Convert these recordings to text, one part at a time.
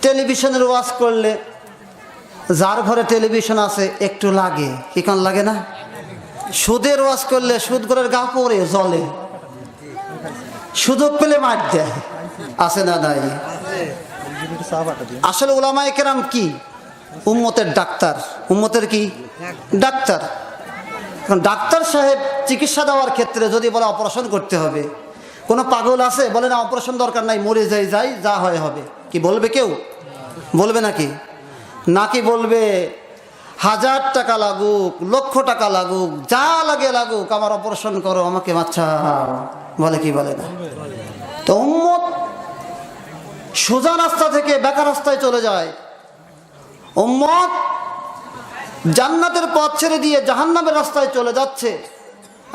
টেলিভিশনের ওয়াজ করলে যার ঘরে টেলিভিশন আছে একটু লাগে, কি কান লাগে না? সুদের ওয়াজ করলে সুদ ঘরের গা পড়ে জ্বলে, সুযোগ পেলে মার দেয়, আছে না নাই? আসলে উলামায়ে কেরাম কি? উম্মতের ডাক্তার। উম্মতের কি ডাক্তার? কারণ ডাক্তার সাহেব চিকিৎসা দেওয়ার ক্ষেত্রে যদি বলে অপারেশন করতে হবে, কোনো পাগল আছে বলে না অপারেশন দরকার নাই, মরে যাই যা হয় হবে? কি বলবে কেউ? বলবে নাকি? নাকি বলবে 1000 টাকা লাগুক, লক্ষ টাকা লাগুক, যা লাগে লাগুক, আমার অপারেশন করো, আমাকে বাঁচাও, বলে কি বলে না? তো উম্মত সোজা রাস্তা থেকে বেকার রাস্তায় চলে যায়। উম্মত জান্নাতের পথ ছেড়ে দিয়ে জাহান্নামের রাস্তায় চলে যাচ্ছে।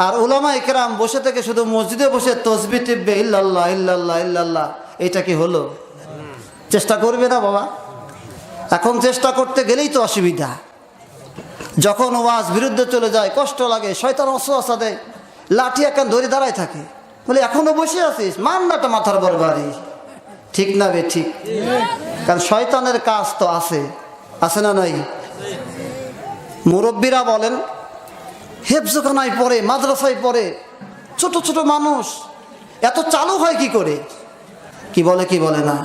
আর উলামায়ে কেরাম বসে থেকে শুধু মসজিদে বসে তসবিহ টিপবে, ইল্লাল্লাহ ইল্লাল্লাহ ইল্লাল্লাহ। এটা কি হলো? চেষ্টা করবে না বাবা? এখন চেষ্টা করতে গেলেই তো অসুবিধা। যখন ওয়াজ বিরুদ্ধে চলে যায় কষ্ট লাগে, শয়তান ওয়াসওয়াসা দেয়, লাঠি একখান ধরে দাঁড়ায় থাকে, বলে এখনো বসে আছিস, মান্নাটা মাথার বরবারি। ঠিক না বে ঠিক? কারণ শয়তানের কাজ তো আছে না নাই? মুরব্বীরা বলেন হেফজখানায় পড়ে, মাদ্রাসায় পড়ে, ছোট ছোট মানুষ এত চালু হয় কি করে? কি বলে কি বলে না?